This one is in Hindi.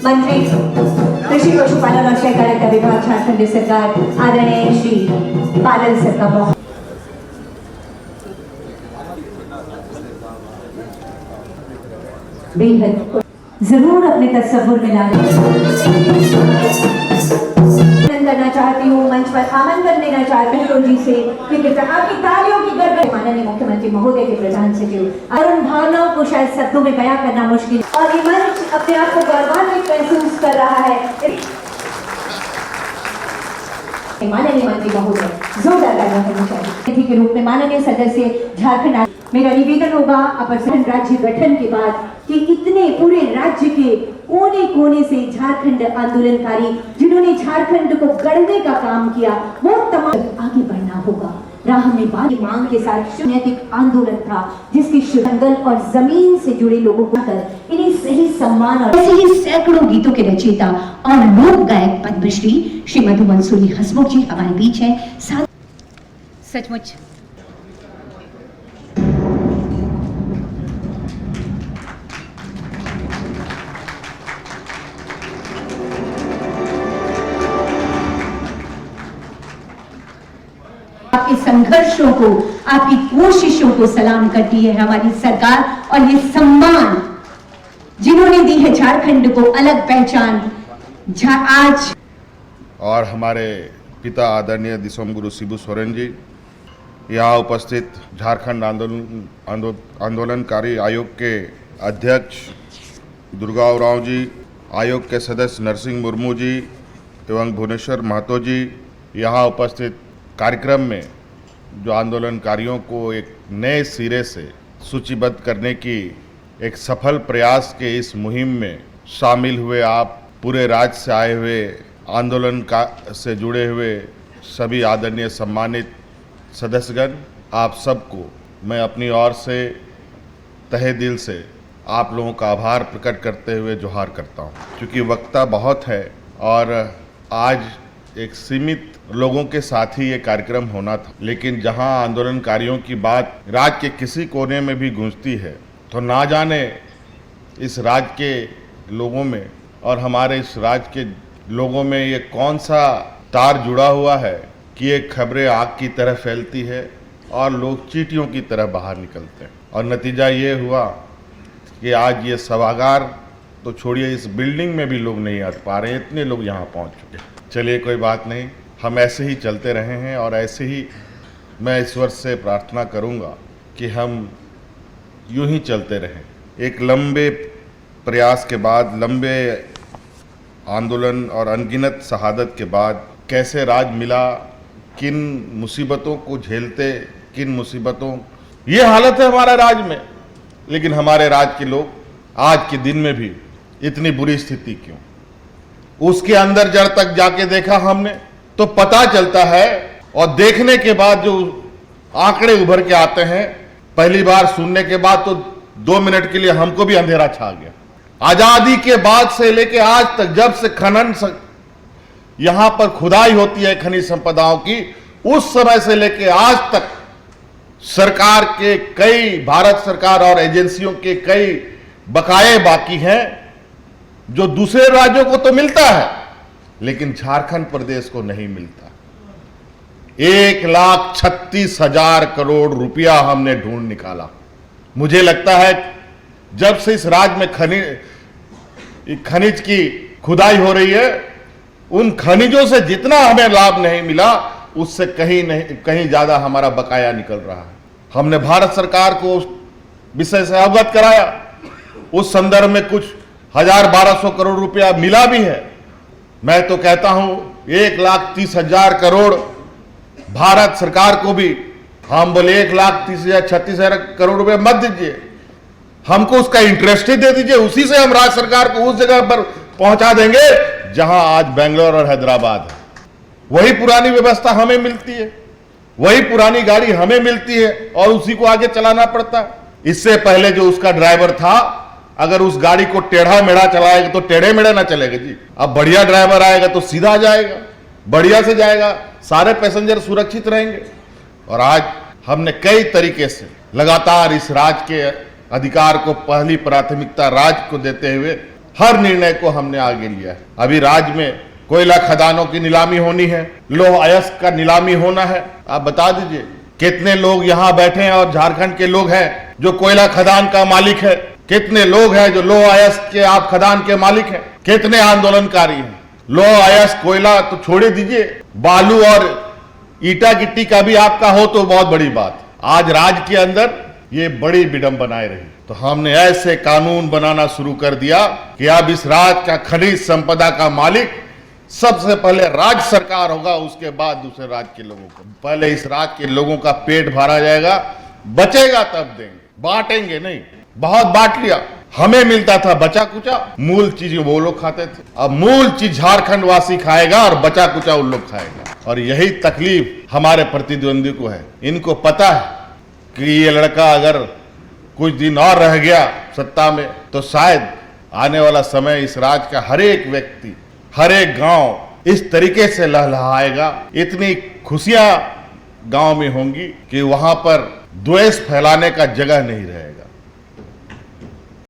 मंत्री कृषि पशुपालन और सहकारिता विभाग झारखंड सरकार आदरणीय श्री बादल सर का बहुत बेहद जरूर अपने तस्वुर में लाने करना चाहती हूँ, मंच पर आमंत्रण देना चाहती हूँ जी से कि आपकी तालियों की गड़गड़ माननीय मुख्यमंत्री महोदय के प्रधान सचिव और उन भावनाओं को शायद शब्दों में बयां करना मुश्किल और ये मंच अपने आप को गौरवान्वित महसूस कर रहा है। माननीय मंत्री महोदय जोरदार तालियां होनी चाहिए। अतिथि के रूप में माननीय सदस्य झारखंड, मेरा निवेदन होगा अपर राज्य गठन के बाद कि इतने पूरे राज्य के कोने कोने से झारखंड आंदोलनकारी जिन्होंने झारखंड को गढ़ने का काम किया वो तमाम आगे बढ़ना होगा। राह में मांग के साथ नैतिक आंदोलन था जिसकी जंगल और जमीन से जुड़े लोगों को कर इन्हें सही सम्मान और ऐसे ही सैकड़ों गीतों के रचयिता और लोक गायक पद्मश्री श्री मधु मंसूरी हसमुख जी हमारे बीच है। सचमुच आपके संघर्षों को, आपकी कोशिशों को सलाम करती है हमारी सरकार और ये सम्मान जिन्होंने दी है झारखंड को अलग पहचान आज। और हमारे पिता आदरणीय दिसोम गुरु शिबू सोरेन जी, यहाँ उपस्थित झारखंड आंदोलनकारी आयोग के अध्यक्ष दुर्गा उरांव जी, आयोग के सदस्य नरसिंह मुर्मू जी एवं भुवनेश्वर महतो जी, यहाँ उपस्थित कार्यक्रम में जो आंदोलनकारियों को एक नए सिरे से सूचीबद्ध करने की एक सफल प्रयास के इस मुहिम में शामिल हुए आप पूरे राज्य से आए हुए आंदोलन का से जुड़े हुए सभी आदरणीय सम्मानित सदस्यगण, आप सबको मैं अपनी ओर से तहे दिल से आप लोगों का आभार प्रकट करते हुए जोहार करता हूँ। क्योंकि वक्ता बहुत है और आज एक सीमित लोगों के साथ ही ये कार्यक्रम होना था, लेकिन जहां आंदोलनकारियों की बात राज्य के किसी कोने में भी गूंजती है तो ना जाने इस राज्य के लोगों में और हमारे इस राज्य के लोगों में ये कौन सा तार जुड़ा हुआ है कि ये खबरें आग की तरह फैलती है और लोग चींटियों की तरह बाहर निकलते हैं। और नतीजा ये हुआ कि आज ये सभागार तो छोड़िए, इस बिल्डिंग में भी लोग नहीं आ पा रहे, इतने लोग यहाँ पहुँच चुके। चलिए कोई बात नहीं, हम ऐसे ही चलते रहे हैं और ऐसे ही मैं ईश्वर से प्रार्थना करूंगा कि हम यूं ही चलते रहें। एक लंबे प्रयास के बाद, लंबे आंदोलन और अनगिनत शहादत के बाद कैसे राज मिला, किन मुसीबतों को झेलते, किन मुसीबतों, ये हालत है हमारा राज्य में, लेकिन हमारे राज्य के लोग आज के दिन में भी इतनी बुरी स्थिति क्यों? उसके अंदर जड़ तक जाके देखा हमने तो पता चलता है और देखने के बाद जो आंकड़े उभर के आते हैं, पहली बार सुनने के बाद तो 2 मिनट के लिए हमको भी अंधेरा छा गया। आजादी के बाद से लेके आज तक जब से यहां पर खुदाई होती है खनिज संपदाओं की, उस समय से लेके आज तक सरकार के कई, भारत सरकार और एजेंसियों के कई बकाये बाकी हैं जो दूसरे राज्यों को तो मिलता है लेकिन झारखंड प्रदेश को नहीं मिलता। 1,36,000 करोड़ रुपया हमने ढूंढ निकाला। मुझे लगता है जब से इस राज्य में खनिज की खुदाई हो रही है, उन खनिजों से जितना हमें लाभ नहीं मिला उससे कहीं ज्यादा हमारा बकाया निकल रहा है। हमने भारत सरकार को उस विषय से अवगत कराया, उस संदर्भ में कुछ 1,000-1,200 करोड़ रुपया मिला भी है। मैं तो कहता हूं 1,30,000 करोड़ भारत सरकार को भी, हम बोले 1,30,000-36,000 करोड़ रुपए मत दीजिए, हमको उसका इंटरेस्ट ही दे दीजिए, उसी से हम राज्य सरकार को उस जगह पर पहुंचा देंगे जहां आज बेंगलोर और हैदराबाद है। वही पुरानी व्यवस्था हमें मिलती है, वही पुरानी गाड़ी हमें मिलती है और उसी को आगे चलाना पड़ता है। इससे पहले जो उसका ड्राइवर था, अगर उस गाड़ी को टेढ़ा मेढ़ा चलाएगा तो टेढ़े मेढ़े ना चलेगा जी। अब बढ़िया ड्राइवर आएगा तो सीधा जाएगा, बढ़िया से जाएगा, सारे पैसेंजर सुरक्षित रहेंगे। और आज हमने कई तरीके से लगातार इस राज्य के अधिकार को पहली प्राथमिकता राज्य को देते हुए हर निर्णय को हमने आगे लिया है। अभी राज्य में कोयला खदानों की नीलामी होनी है, लौह अयस्क का नीलामी होना है। आप बता दीजिए कितने लोग यहाँ बैठे हैं और झारखंड के लोग हैं जो कोयला खदान का मालिक है, कितने लोग हैं जो लौह अयस्क के आप खदान के मालिक हैं, कितने आंदोलनकारी हैं। लौह अयस्क कोयला तो छोड़े दीजिए, बालू और ईटा गिट्टी का भी आपका हो तो बहुत बड़ी बात। आज राज्य के अंदर ये बड़ी विडंबनाएं रही, तो हमने ऐसे कानून बनाना शुरू कर दिया कि अब इस राज्य का खनिज संपदा का मालिक सबसे पहले राज्य सरकार होगा, उसके बाद दूसरे राज्य के लोगों को। पहले इस राज्य के लोगों का पेट भरा जाएगा, बचेगा तब देंगे, बांटेंगे नहीं। बहुत बांट लिया, हमें मिलता था बचा कुचा, मूल चीज वो लोग खाते थे। अब मूल चीज झारखंड वासी खाएगा और बचा कुचा उन लोग खाएगा। और यही तकलीफ हमारे प्रतिद्वंदी को है। इनको पता है कि ये लड़का अगर कुछ दिन और रह गया सत्ता में तो शायद आने वाला समय इस राज्य का हर एक व्यक्ति, हर एक गांव इस तरीके से लहलहाएगा, इतनी खुशियां गांव में होंगी कि वहां पर द्वेष फैलाने का जगह नहीं रहेगा।